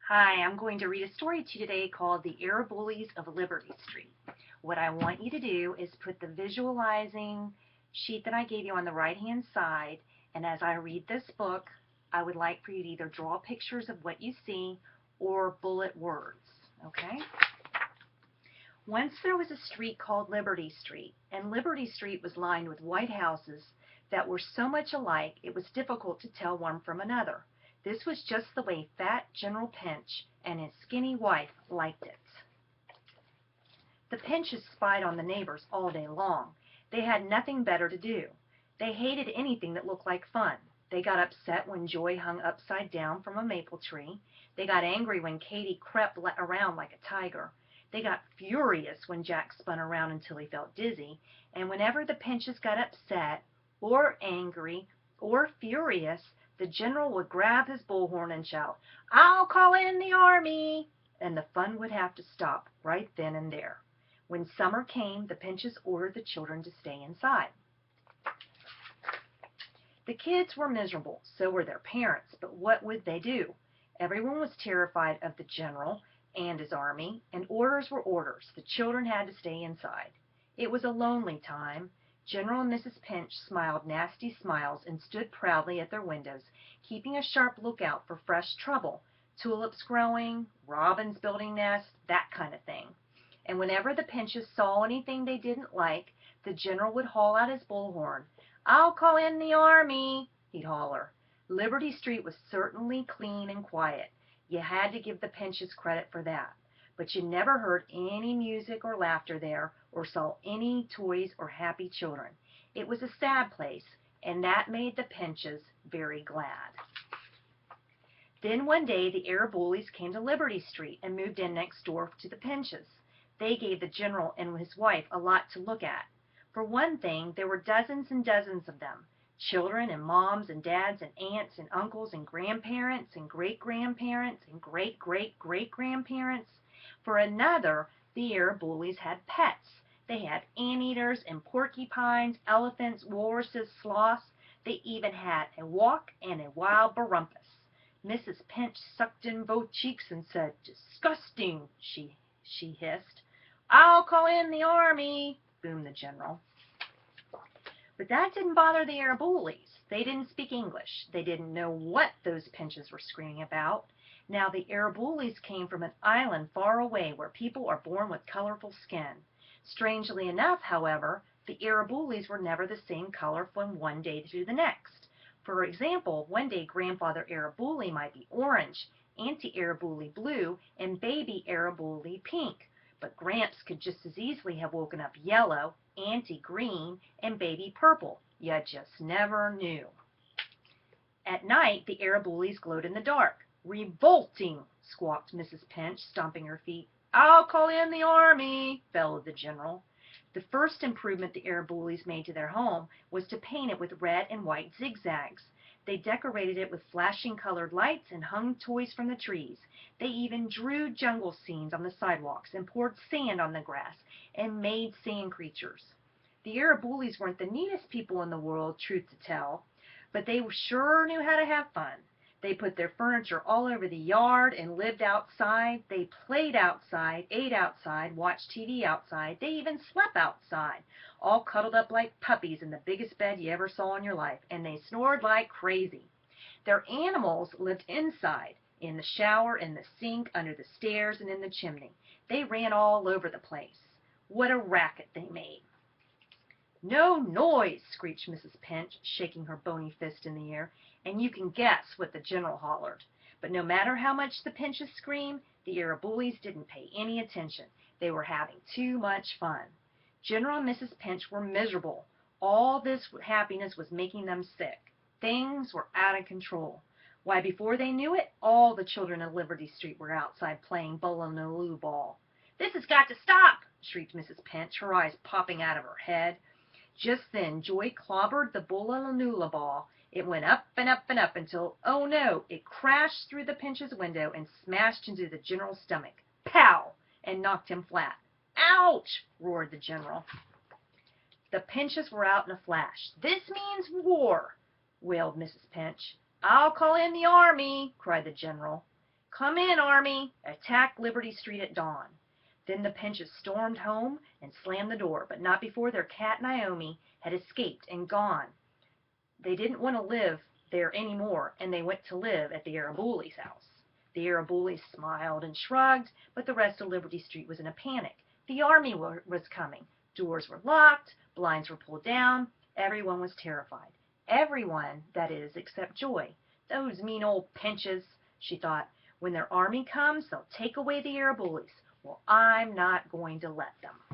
Hi, I'm going to read a story to you today called The Araboolies of Liberty Street. What I want you to do is put the visualizing sheet that I gave you on the right-hand side, and as I read this book, I would like for you to either draw pictures of what you see or bullet words, okay? Once there was a street called Liberty Street, and Liberty Street was lined with white houses that were so much alike it was difficult to tell one from another. This was just the way fat General Pinch and his skinny wife liked it. The Pinches spied on the neighbors all day long. They had nothing better to do. They hated anything that looked like fun. They got upset when Joy hung upside down from a maple tree. They got angry when Katie crept around like a tiger. They got furious when Jack spun around until he felt dizzy. And whenever the Pinches got upset, or angry, or furious, the general would grab his bullhorn and shout, "I'll call in the army!" And the fun would have to stop right then and there. When summer came, the Pinches ordered the children to stay inside. The kids were miserable, so were their parents, but what would they do? Everyone was terrified of the general and his army, and orders were orders. The children had to stay inside. It was a lonely time. General and Mrs. Pinch smiled nasty smiles and stood proudly at their windows, keeping a sharp lookout for fresh trouble, tulips growing, robins building nests, that kind of thing. And whenever the Pinches saw anything they didn't like, the general would haul out his bullhorn. "I'll call in the army," he'd holler. Liberty Street was certainly clean and quiet. You had to give the Pinches credit for that. But you never heard any music or laughter there, or saw any toys or happy children. It was a sad place, and that made the Pinches very glad. Then one day the Araboolies came to Liberty Street and moved in next door to the Pinches. They gave the general and his wife a lot to look at. For one thing, there were dozens and dozens of them. Children and moms and dads and aunts and uncles and grandparents and great-grandparents and great-great-great-grandparents. For another, the Araboolies had pets. They had anteaters and porcupines, elephants, walruses, sloths. They even had a walk and a wild barumpus. Mrs. Pinch sucked in both cheeks and said, "Disgusting," she hissed. "I'll call in the army," boomed the general. But that didn't bother the Araboolies. They didn't speak English. They didn't know what those Pinches were screaming about. Now the Araboolies came from an island far away where people are born with colorful skin. Strangely enough, however, the Araboolies were never the same color from one day to the next. For example, one day Grandfather Araboolie might be orange, Auntie Araboolie blue, and Baby Araboolie pink. But Gramps could just as easily have woken up yellow, Auntie green, and Baby purple. You just never knew. At night, the Araboolies glowed in the dark. "Revolting!" squawked Mrs. Pinch, stomping her feet. "I'll call in the army," bellowed the general. The first improvement the Araboolies made to their home was to paint it with red and white zigzags. They decorated it with flashing colored lights and hung toys from the trees. They even drew jungle scenes on the sidewalks and poured sand on the grass and made sand creatures. The Araboolies weren't the neatest people in the world, truth to tell, but they sure knew how to have fun. They put their furniture all over the yard and lived outside. They played outside, ate outside, watched TV outside. They even slept outside, all cuddled up like puppies in the biggest bed you ever saw in your life, and they snored like crazy. Their animals lived inside, in the shower, in the sink, under the stairs, and in the chimney. They ran all over the place. What a racket they made. "No noise!" screeched Mrs. Pinch, shaking her bony fist in the air, and you can guess what the general hollered. But no matter how much the Pinches screamed, the Araboolies didn't pay any attention. They were having too much fun. General and Mrs. Pinch were miserable. All this happiness was making them sick. Things were out of control. Why, before they knew it, all the children of Liberty Street were outside playing Bullaloo ball. "This has got to stop!" shrieked Mrs. Pinch, her eyes popping out of her head. Just then Joy clobbered the Bullaloo ball. It went up and up and up until, oh no, it crashed through the Pinch's window and smashed into the general's stomach. Pow! And knocked him flat. "Ouch!" roared the general. The Pinches were out in a flash. "This means war!" wailed Mrs. Pinch. "I'll call in the army!" cried the general. "Come in, Army! Attack Liberty Street at dawn." Then the Pinches stormed home and slammed the door, but not before their cat Naomi had escaped and gone. They didn't want to live there any more, and they went to live at the Araboolies' house. The Araboolies smiled and shrugged, but the rest of Liberty Street was in a panic. The army was coming. Doors were locked, blinds were pulled down. Everyone was terrified. Everyone, that is, except Joy. "Those mean old Pinches," she thought. "When their army comes, they'll take away the Araboolies. Well, I'm not going to let them."